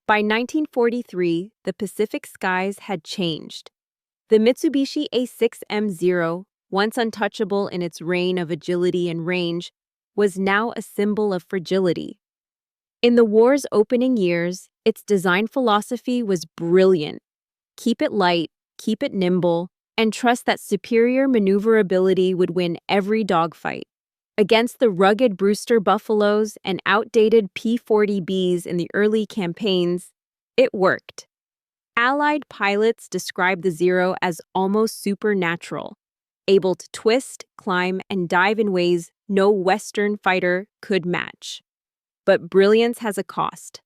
By 1943, the Pacific skies had changed. The Mitsubishi A6M0, once untouchable in its reign of agility and range, was now a symbol of fragility. In the war's opening years, its design philosophy was brilliant. Keep it light, keep it nimble, and trust that superior maneuverability would win every dogfight. Against the rugged Brewster Buffaloes and outdated P-40Bs in the early campaigns, it worked. Allied pilots described the Zero as almost supernatural, able to twist, climb, and dive in ways no Western fighter could match. But brilliance has a cost.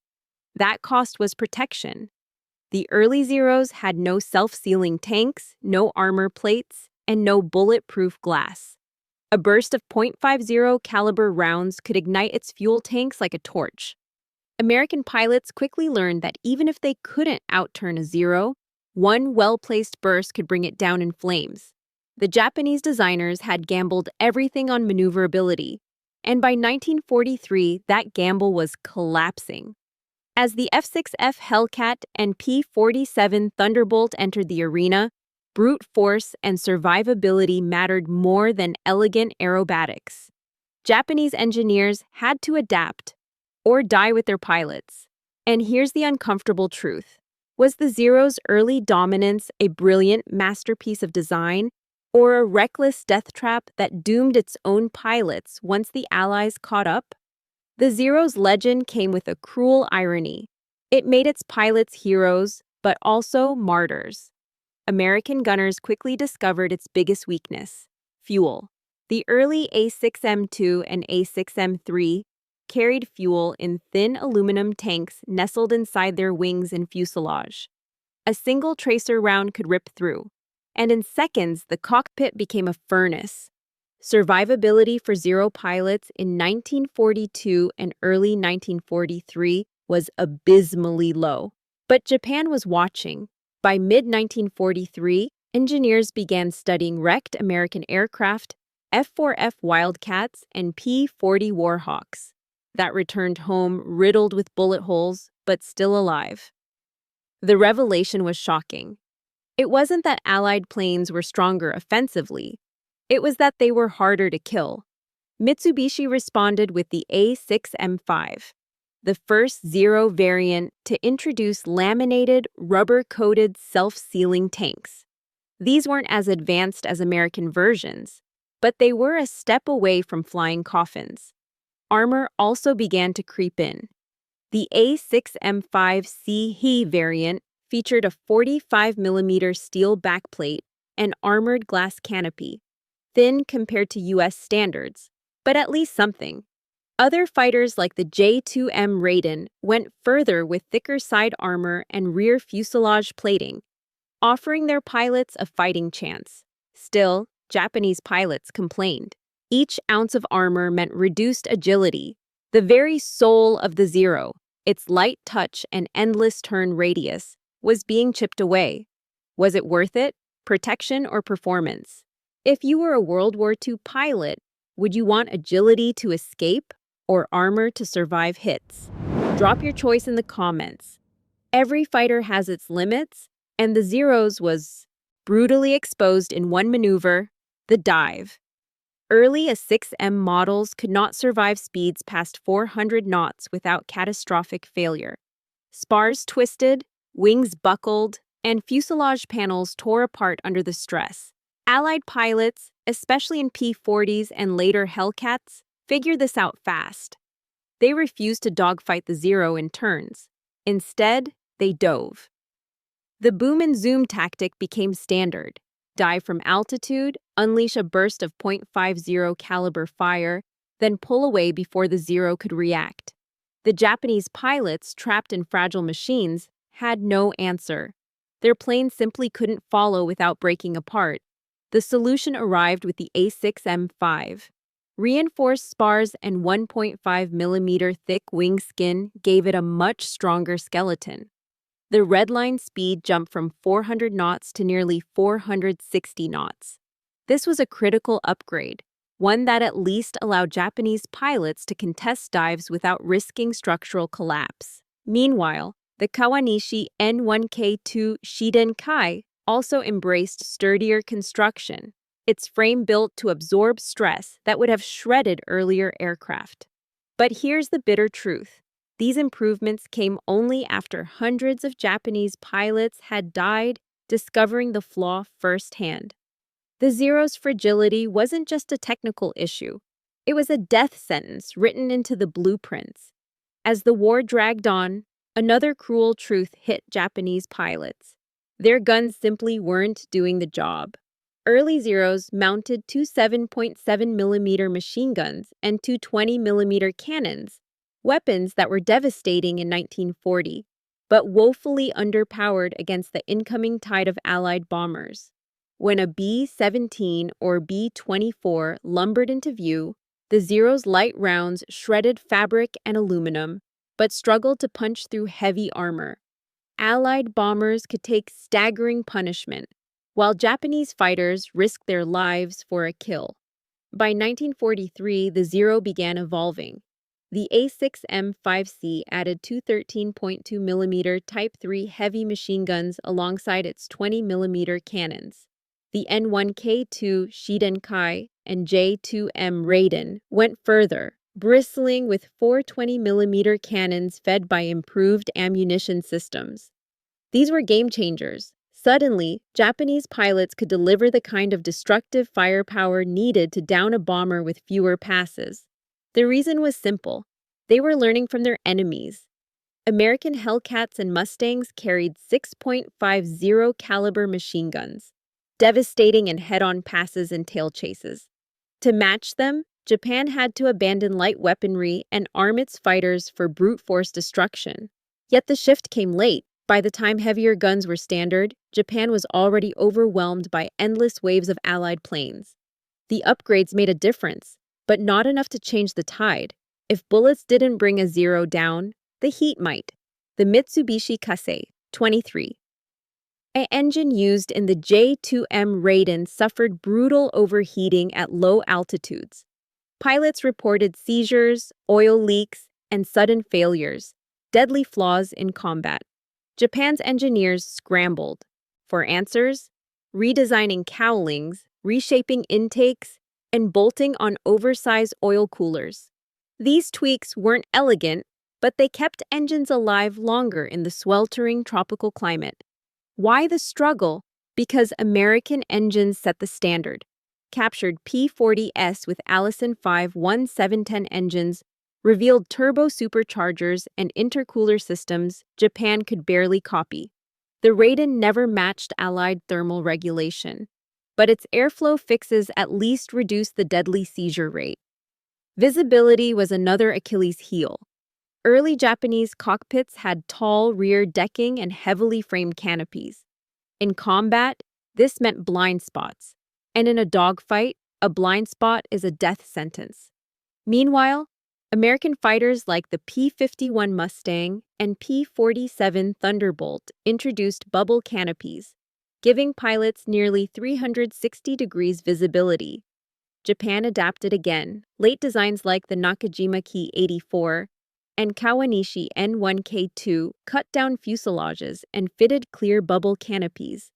That cost was protection. The early Zeros had no self-sealing tanks, no armor plates, and no bulletproof glass. A burst of .50 caliber rounds could ignite its fuel tanks like a torch. American pilots quickly learned that even if they couldn't outturn a Zero, one well-placed burst could bring it down in flames. The Japanese designers had gambled everything on maneuverability, and by 1943, that gamble was collapsing. As the F4F Hellcat and P-47 Thunderbolt entered the arena, brute force and survivability mattered more than elegant aerobatics. Japanese engineers had to adapt or die with their pilots. And here's the uncomfortable truth. Was the Zero's early dominance a brilliant masterpiece of design, or a reckless death trap that doomed its own pilots once the Allies caught up? The Zero's legend came with a cruel irony. It made its pilots heroes, but also martyrs. American gunners quickly discovered its biggest weakness: fuel. The early A6M2 and A6M3 carried fuel in thin aluminum tanks nestled inside their wings and fuselage. A single tracer round could rip through, and in seconds the cockpit became a furnace. Survivability for Zero pilots in 1942 and early 1943 was abysmally low. But Japan was watching. By mid-1943, engineers began studying wrecked American aircraft, F4F Wildcats, and P-40 Warhawks that returned home riddled with bullet holes, but still alive. The revelation was shocking. It wasn't that Allied planes were stronger offensively. It was that they were harder to kill. Mitsubishi responded with the A6M5, the first Zero variant to introduce laminated, rubber-coated, self-sealing tanks. These weren't as advanced as American versions, but they were a step away from flying coffins. Armor also began to creep in. The A6M5C variant featured a 45mm steel backplate and armored glass canopy, thin compared to U.S. standards, but at least something. Other fighters like the J-2M Raiden went further with thicker side armor and rear fuselage plating, offering their pilots a fighting chance. Still, Japanese pilots complained. Each ounce of armor meant reduced agility, the very soul of the Zero. Its light touch and endless turn radius was being chipped away. Was it worth it? Protection or performance? If you were a World War II pilot, would you want agility to escape or armor to survive hits? Drop your choice in the comments. Every fighter has its limits, and the Zero's was brutally exposed in one maneuver, the dive. Early A6M models could not survive speeds past 400 knots without catastrophic failure. Spars twisted, wings buckled, and fuselage panels tore apart under the stress. Allied pilots, especially in P-40s and later Hellcats, figured this out fast. They refused to dogfight the Zero in turns. Instead, they dove. The boom and zoom tactic became standard. Dive from altitude, unleash a burst of .50 caliber fire, then pull away before the Zero could react. The Japanese pilots, trapped in fragile machines, had no answer. Their planes simply couldn't follow without breaking apart. The solution arrived with the A6M5. Reinforced spars and 1.5mm thick wing skin gave it a much stronger skeleton. The redline speed jumped from 400 knots to nearly 460 knots. This was a critical upgrade, one that at least allowed Japanese pilots to contest dives without risking structural collapse. Meanwhile, The Kawanishi N1K2 Shidenkai also embraced sturdier construction, its frame built to absorb stress that would have shredded earlier aircraft. But here's the bitter truth. These improvements came only after hundreds of Japanese pilots had died discovering the flaw firsthand. The Zero's fragility wasn't just a technical issue. It was a death sentence written into the blueprints. As the war dragged on, another cruel truth hit Japanese pilots. Their guns simply weren't doing the job. Early Zeros mounted two 7.7mm machine guns and two 20mm cannons, weapons that were devastating in 1940, but woefully underpowered against the incoming tide of Allied bombers. When a B-17 or B-24 lumbered into view, the Zero's light rounds shredded fabric and aluminum, but struggled to punch through heavy armor. Allied bombers could take staggering punishment, while Japanese fighters risked their lives for a kill. By 1943, the Zero began evolving. The A6M5C added two 13.2mm Type 3 heavy machine guns alongside its 20mm cannons. The N1K2 Shidenkai and J2M Raiden went further, bristling with four 20mm cannons fed by improved ammunition systems. These were game changers. Suddenly, Japanese pilots could deliver the kind of destructive firepower needed to down a bomber with fewer passes. The reason was simple. They were learning from their enemies. American Hellcats and Mustangs carried 6.50 caliber machine guns, devastating in head-on passes and tail chases. To match them, Japan had to abandon light weaponry and arm its fighters for brute force destruction. Yet the shift came late. By the time heavier guns were standard, Japan was already overwhelmed by endless waves of Allied planes. The upgrades made a difference, but not enough to change the tide. If bullets didn't bring a Zero down, the heat might. The Mitsubishi Kasei 23. An engine used in the J2M Raiden suffered brutal overheating at low altitudes. Pilots reported seizures, oil leaks, and sudden failures, deadly flaws in combat. Japan's engineers scrambled for answers, redesigning cowlings, reshaping intakes, and bolting on oversized oil coolers. These tweaks weren't elegant, but they kept engines alive longer in the sweltering tropical climate. Why the struggle? Because American engines set the standard. Captured P-40S with Allison 5-1710 engines, revealed turbo superchargers and intercooler systems Japan could barely copy. The Raiden never matched Allied thermal regulation, but its airflow fixes at least reduced the deadly seizure rate. Visibility was another Achilles heel. Early Japanese cockpits had tall rear decking and heavily framed canopies. In combat, this meant blind spots, and in a dogfight, a blind spot is a death sentence. Meanwhile, American fighters like the P-51 Mustang and P-47 Thunderbolt introduced bubble canopies, giving pilots nearly 360 degrees visibility. Japan adapted again. Late designs like the Nakajima Ki 84 and Kawanishi N1K2 cut down fuselages and fitted clear bubble canopies,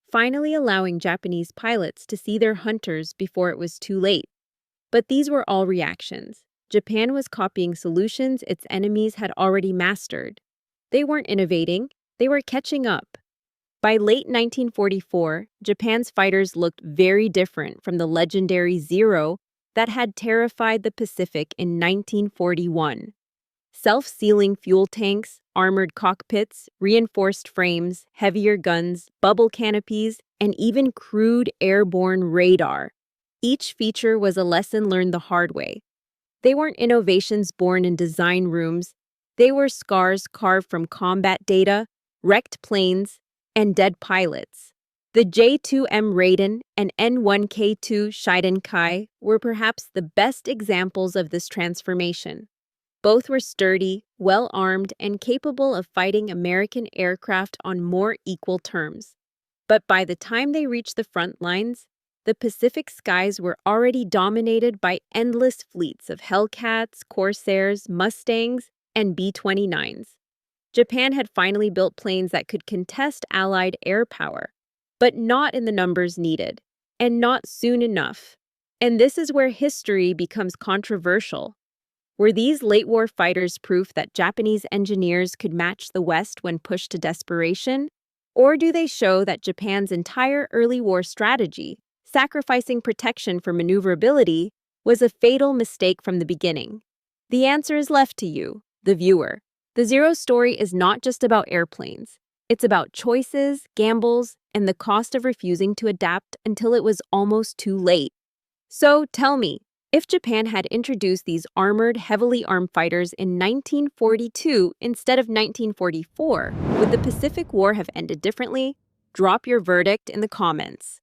finally allowing Japanese pilots to see their hunters before it was too late. But these were all reactions. Japan was copying solutions its enemies had already mastered. They weren't innovating, they were catching up. By late 1944, Japan's fighters looked very different from the legendary Zero that had terrified the Pacific in 1941. Self-sealing fuel tanks, armored cockpits, reinforced frames, heavier guns, bubble canopies, and even crude airborne radar. Each feature was a lesson learned the hard way. They weren't innovations born in design rooms. They were scars carved from combat data, wrecked planes, and dead pilots. The J2M Raiden and N1K2 Shidenkai were perhaps the best examples of this transformation. Both were sturdy, well-armed, and capable of fighting American aircraft on more equal terms. But by the time they reached the front lines, the Pacific skies were already dominated by endless fleets of Hellcats, Corsairs, Mustangs, and B-29s. Japan had finally built planes that could contest Allied air power, but not in the numbers needed, and not soon enough. And this is where history becomes controversial. Were these late war fighters proof that Japanese engineers could match the West when pushed to desperation? Or do they show that Japan's entire early war strategy, sacrificing protection for maneuverability, was a fatal mistake from the beginning? The answer is left to you, the viewer. The Zero story is not just about airplanes. It's about choices, gambles, and the cost of refusing to adapt until it was almost too late. So tell me, if Japan had introduced these armored, heavily armed fighters in 1942 instead of 1944, would the Pacific War have ended differently? Drop your verdict in the comments.